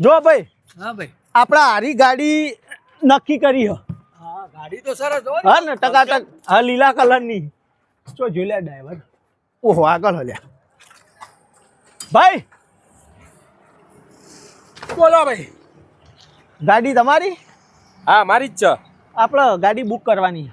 જો ભાઈ, હા ભાઈ, આપણા હારી ગાડી નક્કી કરી હો. હા ગાડી તો સરસ હોય. હા ને ટકાટક. હા, લીલા કલરની. જો જોઈ લે ડ્રાઈવર. ઓહો, આગળ હલ્યા ભાઈ. બોલો ભાઈ. ગાડી તમારી? હા મારી જ છે. આપણે ગાડી બુક કરવાની.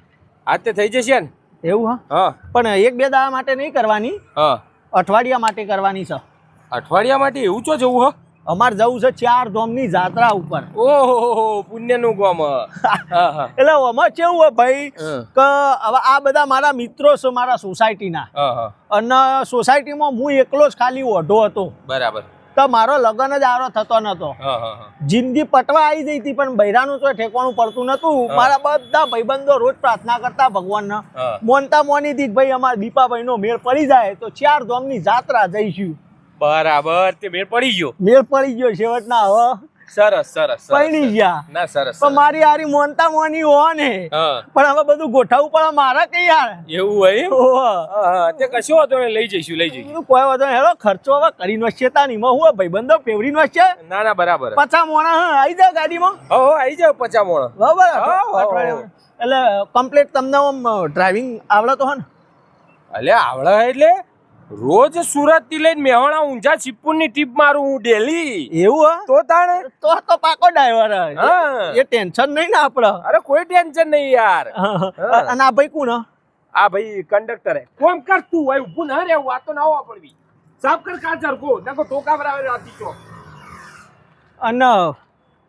આજ તે થઈ જશે ને? એવું? હા, હા પણ 1-2 દાડા માટે નહીં કરવાની, હા અઠવાડિયા માટે કરવાની છે. અઠવાડિયા માટે એવું ચો જવું હો? અમારે જવું છે 4 ધામની જાત્રા ઉપર. ઓહો પુણ્યનું ગામ. હા હા એટલે આમાં કેવું હોય ભાઈ હા. કે હવે આ બધા મારા મિત્રો છે, મારા સોસાયટીના, હા હા અને સોસાયટીમાં હું એકલો જ ખાલી ઓઢો હતો. બરાબર. તો મારો લગ્ન જ આરો થતો નતો. હા હા હા જિંદગી પટવા આવી જઈ હતી, પણ બૈરાનું તો ઠેકવાનું પડતું નતું. મારા બધા ભાઈબંધો રોજ પ્રાર્થના કરતા ભગવાનને, હા. મોનતા મોની હતી કે ભાઈ અમારા દીપાભાઈનો મેળ પડી જાય તો 4 ધામની જાત્રા જઈશું. બરાબર, તે મેળ પડી ગયો. મેળ પડી ગયો છેવટના. હવે સરસ સરસ પૈણી ગયા. ના સરસ પણ મારી હારી મોનતા મોની હો ને, હા પણ હવે બધું ગોઠવવું પડે મારા કઈ યાર. એવું હોય એમ? ઓહો. હા હા તે કશો હતો ને, લઈ જઈશું લઈ જઈશું. કોઈ વાંધો નહીં. હેલો, ખર્ચો હવે કરીને વચ્ચે તાનીમાં હું ભાઈબંધો ફેવરીન વચ્ચે ના ના બરાબર. 50 મોણા આવી જાવ ગાડીમાં. હો આવી જાવ 50 મોણ. બરાબર. હા, હા, અઠવાડિયામાં. એટલે કમ્પ્લીટ તમને આમ ડ્રાઇવિંગ આવડે તો હે ને? અલે આવડે એટલે રોજ સુરત થી લઈને મેહોણા ઊંઝા ચીપુર ની ટ્રીપ મારું હું ડેલી. એવું હા? તો તાણે તો પાકો ડ્રાઈવર. હા. એ ટેન્શન નહીં ને આપડે. અરે કોઈ ટેન્શન નહીં યાર. અને આ ભાઈ કોણ? આ ભાઈ કંડક્ટર હે. કોમ કર તું હોય ઊભું ના રે, વાતો ના આવવા પડવી. સાફ કર કાચર કો નકો ટોકા બરાબર રાતી ચો. અને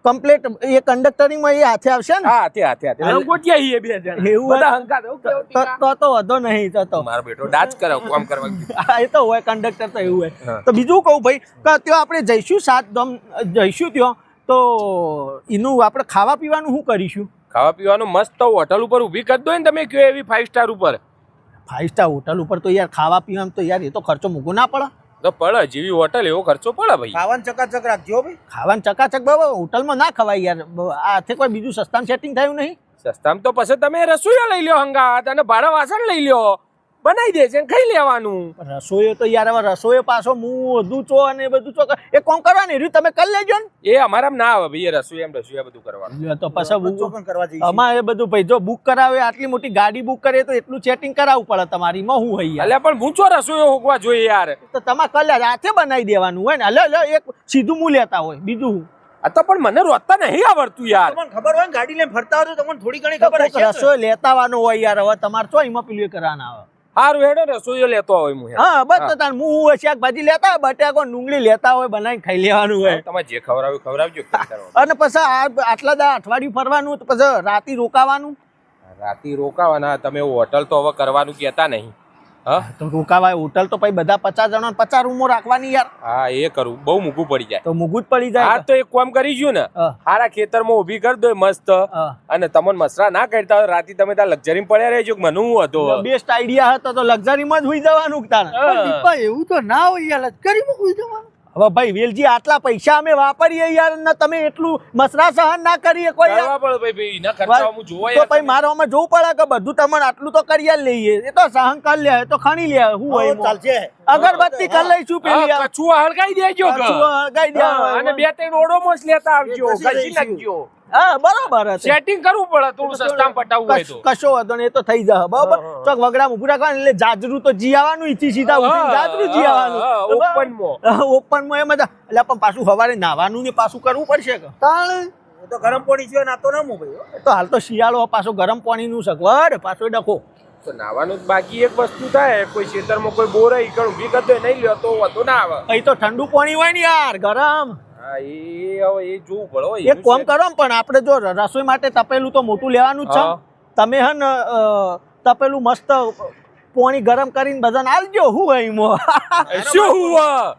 કમ્પ્લીટ એ કંડક્ટરિંગમાં એ હાથે આવશે ને? હા તે રંગોટિયા હી એ બે જણ. એવું બધા હંકાત હો કેવો ટીકા. તો વધો નહીં તો મારો બેટો ડાચ કરે કામ કરવા. એ તો હોય, કંડક્ટર તો એવું હોય. હા. તો બીજું કહું ભાઈ કે ત્યાં આપણે જઈશું 7 ધામ જઈશું, ત્યાં તો એનું આપણે ખાવા પીવાનું શું કરીશું? ખાવા પીવાનું મસ્ત હોટલ ઉપર ઊભી કરી દો ને તમે કયો એવી 5 સ્ટાર ઉપર. 5 સ્ટાર હોટલ ઉપર તો યાર ખાવા પીવાનું તો યાર એ તો ખર્ચો મૂકો ના પડે? તો પડે જેવી હોટલ એવો ખર્ચો પડે ભાઈ. ખાવાનું ચકાચક રાખજો ભાઈ. ખાવાનું ચકાચક બાબા હોટલમાં ના ખવાય યાર. આથી કોઈ બીજું સસ્તામાં સેટિંગ થયું નહીં? સસ્તામાં તો પછી તમે રસોઈયા લઈ લ્યો હંગાત અને ભાડા વાસણ લઈ લ્યો, બનાવી દે છે ખાઈ લેવાનું. રસોઈ તો યાર હવે રસોઈ પાછો હું બધું ચો અને એ બધું ચો એ કોમ કરવાની રહ્યું તમે કરી લેજો ને. એ અમારામાં ના આવે ભાઈ, એ રસોઈયા બધું કરવાનું. તો પછી ચોકન કરવા જઈશું. અમારે બધું ભાઈ જો બુક કરાવે, આટલી મોટી ગાડી બુક કરીએ તો એટલું સેટિંગ કરાવવું પડે તમારી માં. હું હોય યાર, અલ્યા પણ હું ચો રસોઈયો હોકવા જોઈએ યાર. તો તમારે કલ્યા હાથે બનાવી દેવાનું હોય ને. લે એક સીધું મું લેતા હોય, બીજું હું. આ તો પણ મને રોતા નહીં આવડતું યાર. તમને ખબર હોય ને ગાડી લઈને ફરતા હોય તો તમને થોડી ઘણી ખબર હશે. રસોઈ લેતાવાનું હોય યાર. હવે તમારે ચો એમાં પેલું કરવાના આવે. હારું હેડો રસોઈયો લેતો હોય હું. હા બસ તો તાર હું શાકભાજી લેતા હોય, બટાકો ડુંગળી લેતા હોય, બનાવીને ખાઈ લેવાનું હોય. તમે જે ખવડાવ્યું ખવડાવજો. અને પછી આટલા દા અઠવાડિયું ફરવાનું, તો પછી રાતે રોકાવાનું. રાતી રોકાવાના તમે હોટલ તો હવે કરવાનું કહેતા નહીં. હા તો રોકાવાય હોટલ તો પછી બધા 50 જણા 50 રૂમો રાખવાની યાર. હા એ કરું, બહુ મૂકું પડી જાય. તો મૂગું જ પડી જાય. હા તો એક કામ કરી ગયું ને, હા. હારા ખેતરમાં ઊભી કરી દો મસ્ત, હા. અને તમને મસરા ના કરતા હોય રાતી તમે ત્યાં લક્ઝરી પડ્યા રહેજો. મને હું હતો બેસ્ટ આઈડિયા હતો તો લક્ઝરીમાં જ હોઈ જવાનું તારે. દીપા એવું તો ના હોય યાર, લશ્કરીમાં કોઈ જવાનું. હવે ભાઈ વેલજી આટલા પૈસા અમે વાપરીએ યાર ને તમે એટલું મસરા સહન ના કરીએ કોઈ યાર. કરવા પડે ભાઈ, એના ખર્ચા હું જોવા તો ભાઈ મારો અમે જોવું પડે કે બધું તમને આટલું તો કરી જ લઈએ. એ તો સહન કરી લે તો ખણી લે. હું હોય એમાં. ચાલશે. અગરબત્તી કરી લઈશું પેલી યાર. કચું હળગાઈ દેજો કે. કચું હળગાઈ દે. હા, અને 2-3 ઓડોમોસ લેતા આવજો, ઘસી નાખજો. હા બરાબર છે. સેટિંગ કરવું પડે થોડું સસ્તામાં પટાવવું હોય તો. કશો વાંધો નહીં, એ તો થઈ જાય બરાબર. ચોક વગડા ઉભું રાખવાનું એટલે જાજરું તો જી આવવાનું, ઈથી સીધા ઉઠીને જાજરું જી આવવાનું. ઓપનમાં એમ જ. એટલે પણ પાછું સવારે નાવાનું ને પાછું કરવું પડશે કે તાળ એ તો ગરમ પાણી છે ના તો ના મુ ભાઈ. એ તો હાલ તો શિયાળો પાછો ગરમ પાણીનું સગવડ પાછો ડખો. તો નાવાનું જ બાકી એક વસ્તુ થાય, કોઈ ખેતરમાં કોઈ બોર ઈકણ ઊભી કરતો નહીં લ્યો તો વધુ ના આવે. અહીં તો ઠંડુ પાણી હોય ને યાર, ગરમ. હા એ હવે એ જોવું પડે હો. એક કામ કરો ને, પણ આપણે જો રસોઈ માટે તપેલું તો મોટું લેવાનું જ છે. હા. તમે હે ને તપેલું મસ્ત પાણી ગરમ કરીને બધાને આલજો. હું એમાં શું હુવા?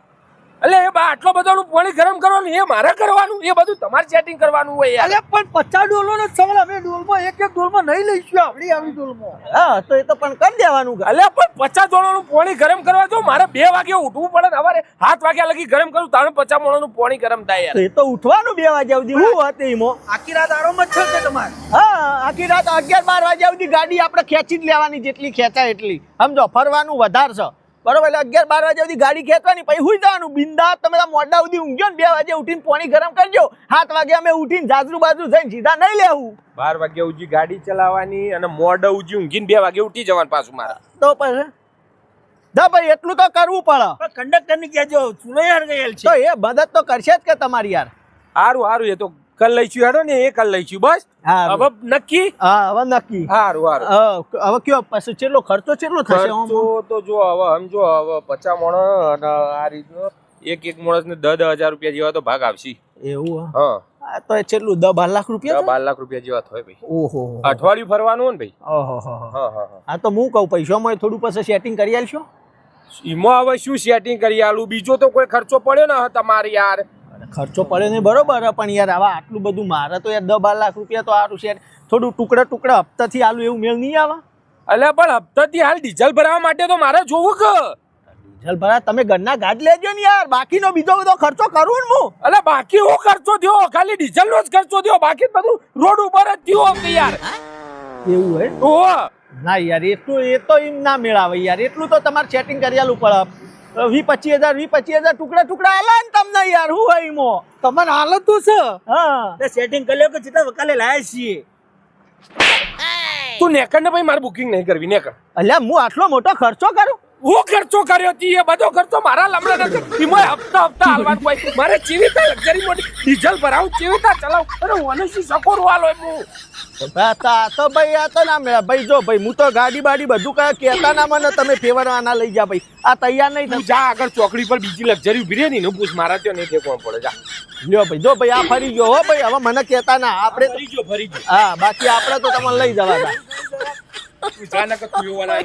એટલે એ આટલો બધો પાણી ગરમ કરવાનું એ મારે કરવાનું? એ બધું તમારે સેટિંગ કરવાનું હોય યાર. અલ્યા પણ 50 ડોલો નો સવાલ અમે ડોલમાં એક ડોલમાં નહીં લઈશું. આપણી આવી ડોલમાં. હા તો એ તો પણ કરી દેવાનું. અલ્યા પણ 50 જણાનું પાણી ગરમ કરવા જો મારે 2 વાગે ઉઠવું પડે ને, સવારે 7 વાગ્યા લગી ગરમ કરું તારે 50 જણાનું પાણી ગરમ થાય યાર. તો એ તો ઉઠવાનું 2 વાગ્યા સુધી. હું હતી એમાં આખી રાત આરામ જ છે તમારે. હા આખી રાત 11-12 વાગ્યા સુધી ગાડી આપણે ખેંચી જ લેવાની, જેટલી ખેંચાય એટલી. સમજો ફરવાનું વધારે છે બરોબર એટલે 11-12 વાગ્યા સુધી ગાડી ખેંચવાની પછી હુઈ જવાનું બિંદાસ તમે તો મોડા સુધી ઊંઘ્યો ને 2 વાગે ઉઠીને પાણી ગરમ કરજો 7 વાગે અમે ઉઠીને જાજરૂ બાજુ જઈને સીધા નહીં લેવું 12 વાગ્યા ઉજી ગાડી ચલાવવાની અને મોડા ઉજી ઊંઘીને 2 વાગે ઉઠી જવાનું પાછું મારે તો પછી દા ભાઈ એટલું તો કરવું પડે કંડક્ટર ની કહેજો ચૂલો યાર ગયેલ છે તો એ મદદ તો કરશે જ કે તમારી યાર સારું એ તો કલ લઈશું હેડો ને એ કલ લઈશું બસ હા હવે નક્કી હા હવે નક્કી સારું હવે કયો પછી કેટલો ખર્ચો કેટલો થશે ખર્ચો તો જો હવે સમજો હવે 50 માણસ અને આ રીતનો એક માણસને 10,000 રૂપિયા જેવા તો ભાગ આવશે એવું હા આ તો કેટલું 10-12 લાખ રૂપિયા 12 લાખ રૂપિયા જેવા થાય ભાઈ ઓહો અઠવાડિયું ફરવાનું હોય ને ભાઈ ઓહો હા હા તો હું કહું પૈસામાં થોડું પછી સેટિંગ કરી આલશો એમાં હવે શું સેટિંગ કરી આલું બીજો તો કોઈ ખર્ચો પડ્યો ને તમારે યાર ખર્ચો પડ્યો નહીં બરોબર પણ યાર હવે આટલું બધું મારે તો યાર 10-12 લાખ રૂપિયા તો સારું છે થોડું ટુકડા હપ્તાથી આલું એવું મેળ નહીં આવે અલ્યા પણ હપ્તાથી હાલ ડીઝલ ભરાવા માટે તો મારે જોવું કે ડીઝલ ભરા તમે ઘરના ગાડી લેજો ને યાર બાકીનો બીજો બધો ખર્ચો કરું ને હું અલ્યા બાકી હું ખર્ચો થયો ખાલી ડીઝલ નો જ ખર્ચો થયો બાકી બધું રોડ ઉપર જ થયો કે યાર એવું હે ઓહો ના યાર એટલું એ તો એમ ના મેળાવે યાર એટલું તો તમારે સેટિંગ કરી આલું પડે 20-25 હજાર ટુકડા આલા ને તમને યાર હું હોય એમાં તમારે હાલત તો છે હા સેટિંગ કરી લ્યો કે જેટલા વકાલે લાયા છીએ તું નેકર ને ભાઈ મારે બુકિંગ નહીં કરવી નેકર અલ્યા હું આટલો મોટો ખર્ચો કરું હું ખર્ચો કર્યો હતી એ બધો ખર્ચો મારા લમડા નથી એમાં હપ્તા હાલવાનું હોય મારે ચીવીતા લક્ઝરી મોટી ડીઝલ ભરાવું ચીવીતા ચલાવું અરે ઓને શું સકોર વાલો હું તો ભાઈ આ તો ના મેળા ભાઈ જો ભાઈ હું તો ગાડી બાડી બધું કહેતા ના મને તમે ફેવરવાના લઈ જા ભાઈ આ તૈયાર નહીં તું જા આગળ ચોકડી પર બીજી લક્ઝરી ઉભી રહે ને પૂછ મારા ત્યાં નહીં કોણ પડે જા લ્યો ભાઈ જો ભાઈ આ ફરી ગયો હો ભાઈ હવે મને કહેતા ના આપણે ફરી ગયો હા બાકી આપણે તો તમને લઈ જવા હતા તું જા ને કે તું એવાના